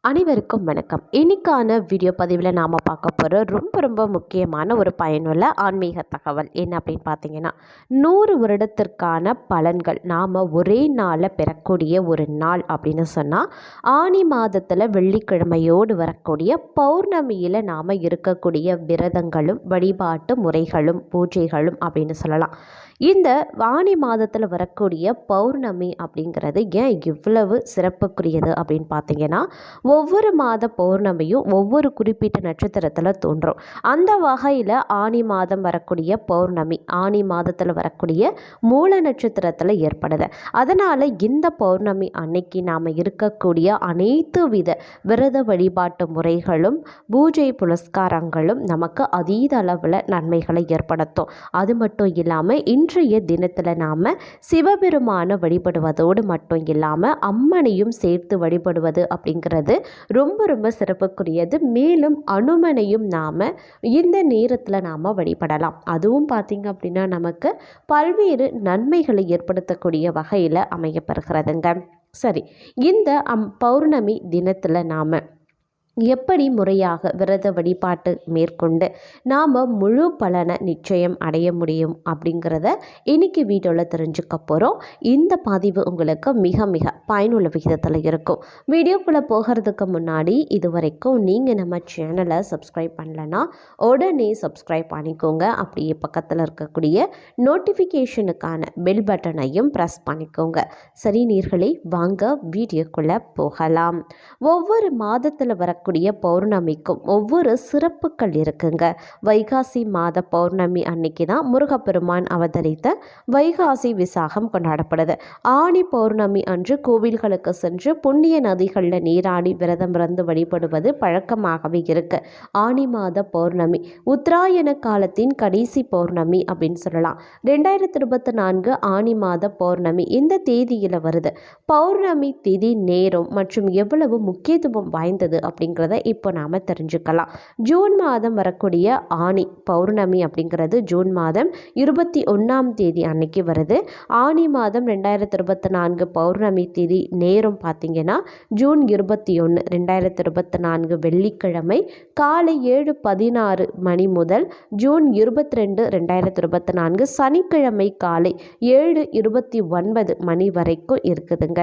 அனைவருக்கும் வணக்கம். இன்னைக்கான வீடியோ பதிவில் நாம் பார்க்க போகிற ரொம்ப முக்கியமான ஒரு பயனுள்ள ஆன்மீக தகவல் என்ன அப்படின்னு பார்த்தீங்கன்னா, 100 வருடத்திற்கான பலன்கள் நாம் ஒரே நாளில் பெறக்கூடிய ஒரு நாள் அப்படின்னு சொன்னால், ஆனி மாதத்தில் வெள்ளிக்கிழமையோடு வரக்கூடிய பௌர்ணமியில் நாம் இருக்கக்கூடிய விரதங்களும் வழிபாட்டு முறைகளும் பூஜைகளும் அப்படின்னு சொல்லலாம். இந்த ஆனி மாதத்தில் வரக்கூடிய பௌர்ணமி அப்படிங்கிறது ஏன் இவ்வளவு சிறப்புக்குரியது அப்படின்னு பார்த்தீங்கன்னா, ஒவ்வொரு மாத பௌர்ணமியும் ஒவ்வொரு குறிப்பிட்ட நட்சத்திரத்தில் தோன்றும். அந்த வகையில் ஆனி மாதம் வரக்கூடிய பௌர்ணமி ஆனி மாதத்தில் வரக்கூடிய மூல நட்சத்திரத்தில் ஏற்படுது. அதனால் இந்த பௌர்ணமி அன்னைக்கு நாம் இருக்கக்கூடிய அனைத்து வித விரத வழிபாட்டு முறைகளும் பூஜை புனஸ்காரங்களும் நமக்கு அதீத அளவில் நன்மைகளை ஏற்படுத்தும். அது மட்டும் இல்லாமல் இன்றைய தினத்தில் நாம் சிவபெருமான வழிபடுவதோடு மட்டும் இல்லாமல் அம்மனையும் சேர்த்து வழிபடுவது அப்படிங்கிறது ரொம்ப சிறப்புக்குரியது. மேலும் அனுமனையும் நாம் இந்த நேரத்தில் நாம் வழிபடலாம். அதுவும் பார்த்திங்க அப்படின்னா நமக்கு பல்வேறு நன்மைகளை ஏற்படுத்தக்கூடிய வகையில் அமையப்பெறுகிறதுங்க. சரி, இந்த பௌர்ணமி தினத்தில் நாம் எப்படி முறையாக விரத வழிபாட்டு மேற்கொண்டு நாம் முழு பலனை நிச்சயம் அடைய முடியும் அப்படிங்கிறத இன்றைக்கி வீடியோவில் தெரிஞ்சுக்க போகிறோம். இந்த பதிவு உங்களுக்கு மிக பயனுள்ள விகிதத்தில் இருக்கும். வீடியோக்குள்ளே போகிறதுக்கு முன்னாடி இது வரைக்கும் நீங்கள் நம்ம சேனலை சப்ஸ்கிரைப் பண்ணலைன்னா உடனே சப்ஸ்கிரைப் பண்ணிக்கோங்க. அப்படியே பக்கத்தில் இருக்கக்கூடிய நோட்டிஃபிகேஷனுக்கான பெல் பட்டனையும் ப்ரெஸ் பண்ணிக்கோங்க. சரி நேயர்களே, வாங்க வீடியோக்குள்ளே போகலாம். ஒவ்வொரு மாதத்தில் வரக்கூடிய பௌர்ணமிக்கும் ஒவ்வொரு சிறப்புகள் இருக்குங்க. வைகாசி மாத பௌர்ணமி அன்னைக்கு தான் முருகப்பெருமான் அவதரித்த வைகாசி விசாகம் கொண்டாடப்படுது. ஆனி பௌர்ணமி அன்று கோவில்களுக்கு சென்று புண்ணிய நதிகளில் நீராடி விரதம் இருந்து வழிபடுவது பழக்கமாகவே இருக்கு. ஆனி மாத பௌர்ணமி உத்தராயண காலத்தின் கடைசி பௌர்ணமி அப்படின்னு சொல்லலாம். 2024 ஆனி மாத பௌர்ணமி இந்த தேதியில் வருது. பௌர்ணமி திதி நேரம் மற்றும் எவ்வளவு முக்கியத்துவம் வாய்ந்தது அப்படிங்கிறத இப்போ நாம் தெரிஞ்சுக்கலாம். ஜூன் மாதம் வரக்கூடிய ஆனி பௌர்ணமி அப்படிங்கிறது ஜூன் மாதம் 21ஆம் தேதி அன்னைக்கு வருது. ஆனி மாதம் 2024 பௌர்ணமி தேதி நேரம் பார்த்தீங்கன்னா ஜூன் 21, 2024 வெள்ளிக்கிழமை காலை 7:16 மணி முதல் ஜூன் 22, 2024 சனிக்கிழமை காலை 7:29 மணி வரைக்கும் இருக்குதுங்க.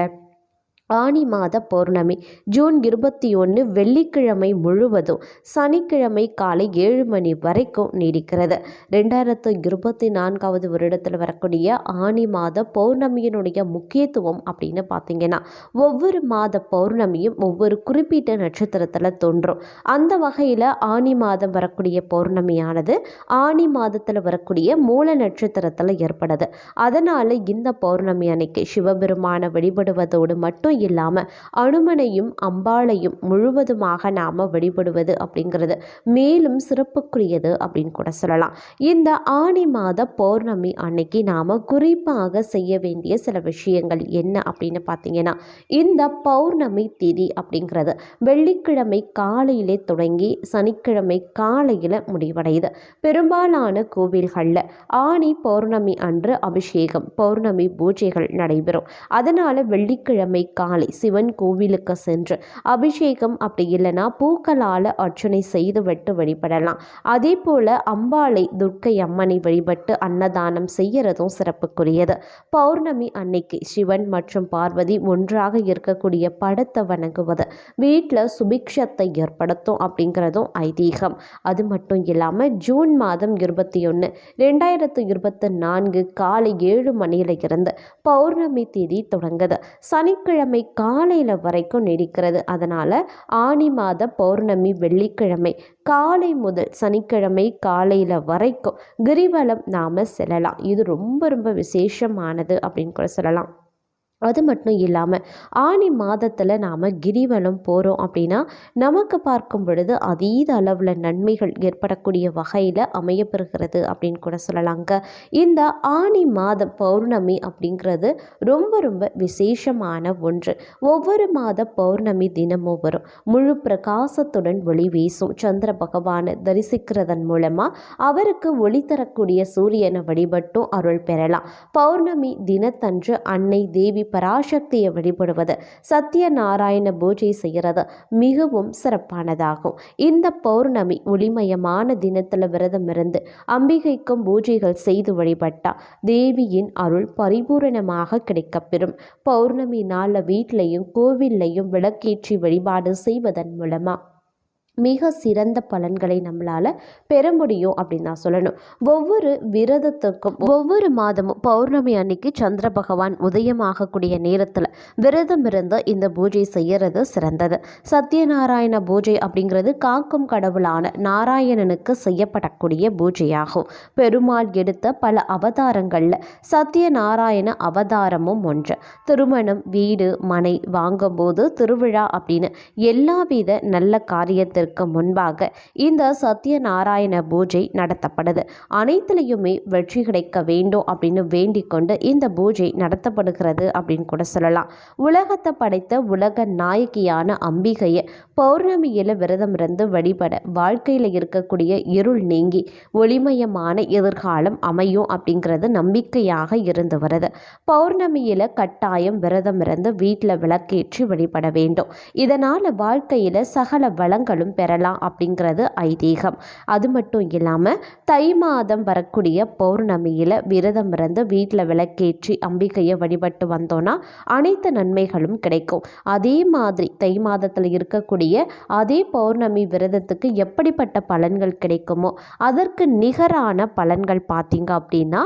ஆனி மாத பௌர்ணமி ஜூன் 21 வெள்ளிக்கிழமை முழுவதும் சனிக்கிழமை காலை 7 மணி வரைக்கும் நீடிக்கிறது. 2024 வருடத்தில் வரக்கூடிய ஆனி மாத பௌர்ணமியினுடைய முக்கியத்துவம் அப்படின்னு பார்த்தீங்கன்னா, ஒவ்வொரு மாத பௌர்ணமியும் ஒவ்வொரு குறிப்பிட்ட நட்சத்திரத்தில் தோன்றும். அந்த வகையில் ஆனி மாதம் வரக்கூடிய பௌர்ணமியானது ஆனி மாதத்தில் வரக்கூடிய மூல நட்சத்திரத்தில் ஏற்படுது. அதனால் இந்த பௌர்ணமி அன்னைக்கு சிவபெருமான வழிபடுவதோடு மட்டும் இல்லாமல் அனுமனையும் அம்பாளையும் முழுவதுமாக நாம் வழிபடுவது அப்படிங்கிறது மேலும் சிறப்புக்குரியது அப்படின்னு கூட சொல்லலாம். இந்த ஆனி மாத பௌர்ணமி அன்னைக்கு நாம் குறிப்பாக செய்ய வேண்டிய சில விஷயங்கள் என்ன அப்படின்னு பார்த்தீங்கன்னா, இந்த பௌர்ணமி திதி அப்படிங்கிறது வெள்ளிக்கிழமை காலையிலே தொடங்கி சனிக்கிழமை காலையில் முடிவடையுது. பெரும்பாலான கோவில்களில் ஆனி பௌர்ணமி அன்று அபிஷேகம் பௌர்ணமி பூஜைகள் நடைபெறும். அதனால் வெள்ளிக்கிழமை காலை சிவன் கோவிலுக்கு சென்று அபிஷேகம் அப்படி இல்லைன்னா பூக்களால் அர்ச்சனை செய்து விட்டு வழிபடலாம். அதே போல் அம்பாளை துர்க்கை அம்மனை வழிபட்டு அன்னதானம் செய்யறதும் சிறப்புக்குரியது. பௌர்ணமி அன்னைக்கு சிவன் மற்றும் பார்வதி ஒன்றாக இருக்கக்கூடிய படத்தை வணங்குவது வீட்டில் சுபிக்ஷத்தை ஏற்படுத்தும் அப்படிங்கிறதும் ஐதீகம். அது மட்டும் இல்லாமல் ஜூன் மாதம் 21, 2024 காலை 7 மணியில இருந்து பௌர்ணமி தேதி தொடங்குது. சனிக்கிழமை காலையில் வரைக்கும் நீடிக்கிறது. அதனால் ஆனி மாத பௌர்ணமி வெள்ளிக்கிழமை காலை முதல் சனிக்கிழமை காலையில் வரைக்கும் கிரிவலம் நாம் செல்லலாம். இது ரொம்ப விசேஷமானது அப்படின்னு கூட சொல்லலாம். அது மட்டும் இல்லாமல் ஆனி மாதத்தில் நாம் கிரிவலம் போகிறோம் அப்படின்னா நமக்கு பார்க்கும் பொழுது அதீத அளவில் நன்மைகள் ஏற்படக்கூடிய வகையில் அமையப்பெறுகிறது அப்படின்னு கூட சொல்லலாங்க. இந்த ஆனி மாத பௌர்ணமி அப்படிங்கிறது ரொம்ப விசேஷமான ஒன்று. ஒவ்வொரு மாத பௌர்ணமி தினமும் வரும். முழு பிரகாசத்துடன் ஒளி வீசும் சந்திர பகவானை தரிசிக்கிறதன் மூலமாக அவருக்கு ஒளி தரக்கூடிய சூரியனை வழிபட்டும் அருள் பெறலாம். பௌர்ணமி தினத்தன்று அன்னை தேவி பராசக்தியை வழிபடுவது, சத்யநாராயண பூஜை செய்கிறது மிகவும் சிறப்பானதாகும். இந்த பௌர்ணமி ஒளிமயமான தினத்தில் விரதம் இருந்து அம்பிகைக்கும் பூஜைகள் செய்து வழிபட்டா தேவியின் அருள் பரிபூரணமாக கிடைக்கப்பெறும். பௌர்ணமி நாளில் வீட்டிலையும் கோவில்லையும் விளக்கேற்றி வழிபாடு செய்வதன் மூலமா மிக சிறந்த பலன்களை நம்மளால் பெற முடியும் அப்படின்னு தான் சொல்லணும். ஒவ்வொரு விரதத்துக்கும் ஒவ்வொரு மாதமும் பௌர்ணமி அன்னைக்கு சந்திர பகவான் உதயமாகக்கூடிய நேரத்தில் விரதம் இருந்து இந்த பூஜை செய்யறது சிறந்தது. சத்யநாராயண பூஜை அப்படிங்கிறது காக்கும் கடவுளான நாராயணனுக்கு செய்யப்படக்கூடிய பூஜையாகும். பெருமாள் எடுத்த பல அவதாரங்களில் சத்யநாராயண அவதாரமும் ஒன்று. திருமணம், வீடு, மனை வாங்கும்போது, திருவிழா அப்படின்னு எல்லாவித நல்ல காரியத்திற்கு முன்பாக இந்த சத்யநாராயண பூஜை நடத்தப்படுது. அனைத்திலையுமே வெற்றி கிடைக்க வேண்டும் அப்படின்னு வேண்டிக் கொண்டு இந்த பூஜை நடத்தப்படுகிறது அப்படின்னு கூட சொல்லலாம். உலகத்தை படைத்த உலக நாயகியான அம்பிகையை பௌர்ணமியில் விரதம் இருந்து வழிபட வாழ்க்கையில் இருக்கக்கூடிய இருள் நீங்கி ஒளிமயமான எதிர்காலம் அமையும் அப்படிங்கிறது நம்பிக்கையாக இருந்து வருது. பௌர்ணமியில் கட்டாயம் விரதம் இருந்து வீட்டில் விளக்கேற்றி வழிபட வேண்டும். இதனால் வாழ்க்கையில் சகல வளங்களும் பெறலாம் அப்படிங்கிறது ஐதீகம். அது மட்டும் இல்லாமல் தை மாதம் வரக்கூடிய பௌர்ணமியில் விரதம் இருந்து வீட்டில் விளக்கேற்றி அம்பிகையை வழிபட்டு வந்தோன்னா அனைத்து நன்மைகளும் கிடைக்கும். அதே மாதிரி தை மாதத்தில் இருக்கக்கூடிய அதே பௌர்ணமி விரதத்துக்கு எப்படிப்பட்ட பலன்கள் கிடைக்குமோ அதற்கு நிகரான பலன்கள் பார்த்தீங்க அப்படின்னா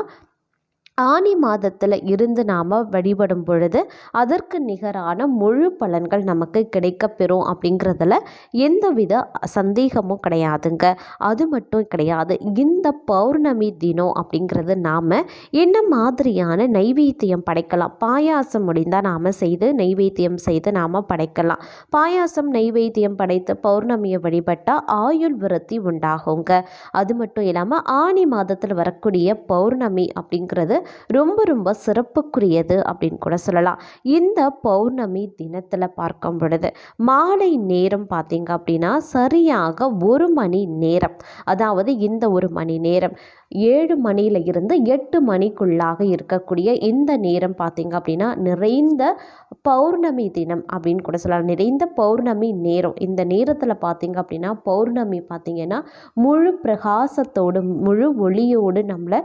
ஆனி மாதத்தில் இருந்து நாம் வழிபடும் பொழுது அதற்கு நிகரான முழு பலன்கள் நமக்கு கிடைக்கப்பெறும் அப்படிங்கிறதுல எந்தவித சந்தேகமும் கிடையாதுங்க. அது மட்டும் கிடையாது, இந்த பௌர்ணமி தினம் அப்படிங்கிறது நாம் என்ன மாதிரியான நைவேத்தியம் படைக்கலாம், பாயாசம் முடிந்தால் நாம் செய்து நைவேத்தியம் செய்து நாம் படைக்கலாம். பாயாசம் நைவேத்தியம் படைத்து பௌர்ணமியை வழிபட்டால் ஆயுள் விருத்தி உண்டாகுங்க. அது மட்டும் இல்லாமல் ஆனி மாதத்தில் வரக்கூடிய பௌர்ணமி அப்படிங்கிறது ரொம்ப ரொம்ப சிறப்புக்குரியது அப்படின்னு கூட சொல்லலாம். இந்த பௌர்ணமி தினத்தில் பார்க்கும் பொழுது மாலை நேரம் பார்த்தீங்க அப்படின்னா சரியாக 1 மணி நேரம், அதாவது இந்த 1 மணி நேரம் 7 மணியில் இருந்து 8 மணிக்குள்ளாக இருக்கக்கூடிய இந்த நேரம் பார்த்தீங்க அப்படின்னா நிறைந்த பௌர்ணமி தினம் அப்படின்னு கூட சொல்லலாம். நிறைந்த பௌர்ணமி நேரம். இந்த நேரத்தில் பார்த்தீங்க அப்படின்னா பௌர்ணமி பார்த்தீங்கன்னா முழு பிரகாசத்தோடு முழு ஒளியோடு நம்மளை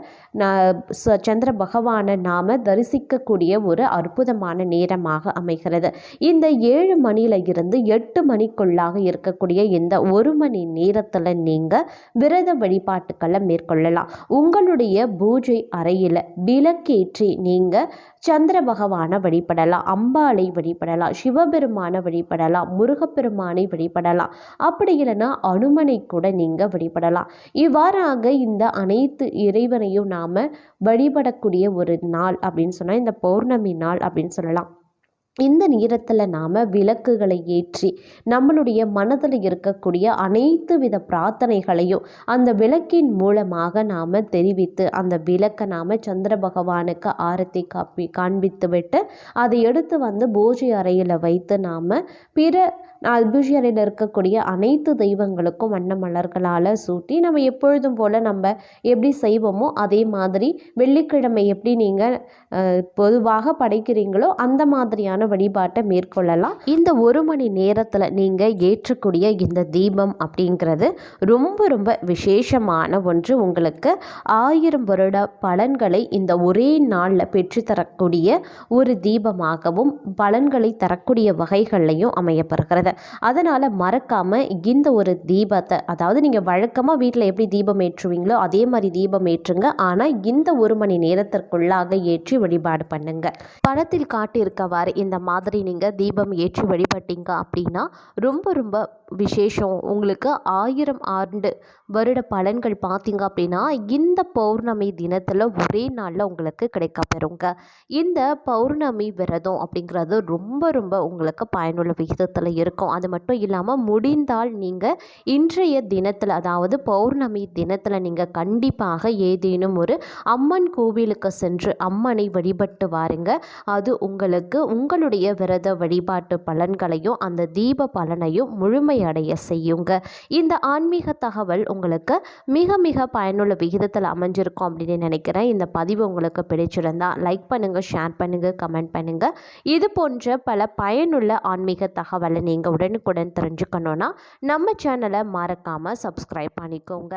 சந்திர பகவானை நாம் தரிசிக்கக்கூடிய ஒரு அற்புதமான நேரமாக அமைகிறது. இந்த 7 மணியில் இருந்து 8 மணிக்குள்ளாக இருக்கக்கூடிய இந்த 1 மணி நேரத்தில் நீங்கள் விரத வழிபாட்டுக்களை மேற்கொள்ளலாம். உங்களுடைய பூஜை அறையில் விளக்கேற்றி நீங்கள் சந்திர பகவானை வழிபடலாம், அம்பாளை வழிபடலாம், சிவபெருமானை வழிபடலாம், முருகப்பெருமானை வழிபடலாம், அப்படி இல்லைன்னா அனுமனை கூட நீங்கள் வழிபடலாம். இவ்வாறாக இந்த அனைத்து இறைவனையும் நாம் வழிபடக்கூடிய ஒரு நாள் அப்படின்னு சொன்னால் இந்த பௌர்ணமி நாள் அப்படின்னு சொல்லலாம். இந்த நேரத்தில் நாம் விளக்குகளை ஏற்றி நம்மளுடைய மனதில் இருக்கக்கூடிய அனைத்து வித பிரார்த்தனைகளையும் அந்த விளக்கின் மூலமாக நாம் தெரிவித்து அந்த விளக்கை நாம் சந்திர பகவானுக்கு ஆரத்தி காண்பித்து விட்டு அதை எடுத்து வந்து பூஜை அறையில் வைத்து நாம் பிற பூஜை அறையில் இருக்கக்கூடிய அனைத்து தெய்வங்களுக்கும் வண்ண மலர்களால் சூட்டி நம்ம எப்பொழுதும் போல் நம்ம எப்படி செய்வோமோ அதே மாதிரி வெள்ளிக்கிழமை எப்படி நீங்கள் பொதுவாக படைக்கிறீங்களோ அந்த மாதிரியான வழிபாட்டை மேற்கொள்ளலாம். இந்த 1 மணி நேரத்தில் நீங்கள் ஏற்றக்கூடிய இந்த தீபம் அப்படிங்கிறது ரொம்ப ரொம்ப விசேஷமான ஒன்று. உங்களுக்கு 1000 வருட பலன்களை இந்த ஒரே நாளில் பெற்றுத்தரக்கூடிய ஒரு தீபமாகவும் பலன்களை தரக்கூடிய வகைகள்லையும் அமையப்படுகிறது. அதனால் மறக்காமல் இந்த ஒரு தீபத்தை, அதாவது நீங்கள் வழக்கமாக வீட்டில் எப்படி தீபம் ஏற்றுவீங்களோ அதே மாதிரி தீபம் ஏற்றுங்க. ஆனால் இந்த 1 மணி நேரத்திற்குள்ளாக ஏற்றி வழிபாடு பண்ணுங்க. படத்தில் காட்டியிருக்கவாறு இந்த மாதிரி நீங்கள் தீபம் ஏற்றி வழிபட்டீங்க அப்படின்னா ரொம்ப ரொம்ப விசேஷம். உங்களுக்கு 1000 ஆண்டு வருட பலன்கள் பார்த்தீங்க அப்படின்னா இந்த பௌர்ணமி தினத்தில் ஒரே நாளில் உங்களுக்கு கிடைக்கப்பெறுங்க. இந்த பௌர்ணமி விரதம் அப்படிங்கிறது ரொம்ப ரொம்ப உங்களுக்கு பயனுள்ள விகிதத்தில் இருக்கும். இருக்கும். அது மட்டும் இல்லாமல் முடிந்தால் நீங்கள் இன்றைய தினத்தில், அதாவது பௌர்ணமி தினத்தில் நீங்கள் கண்டிப்பாக ஏதேனும் ஒரு அம்மன் கோவிலுக்கு சென்று அம்மனை வழிபட்டு வாருங்க. அது உங்களுக்கு உங்களுடைய விரத வழிபாட்டு பலன்களையும் அந்த தீப பலனையும் முழுமையடைய செய்யுங்க. இந்த ஆன்மீக தகவல் உங்களுக்கு மிக மிக பயனுள்ள விகிதத்தில் அமைஞ்சிருக்கும் அப்படின்னு நினைக்கிறேன். இந்த பதிவு உங்களுக்கு பிடிச்சிருந்தா லைக் பண்ணுங்கள், ஷேர் பண்ணுங்கள், கமெண்ட் பண்ணுங்கள். இது போன்ற பல பயனுள்ள ஆன்மீக தகவலை நீங்கள் உடனுக்குடன் தெரிஞ்சுக்கணுன்னா நம்ம சேனலை மறக்காமல் சப்ஸ்கிரைப் பண்ணிக்கோங்க.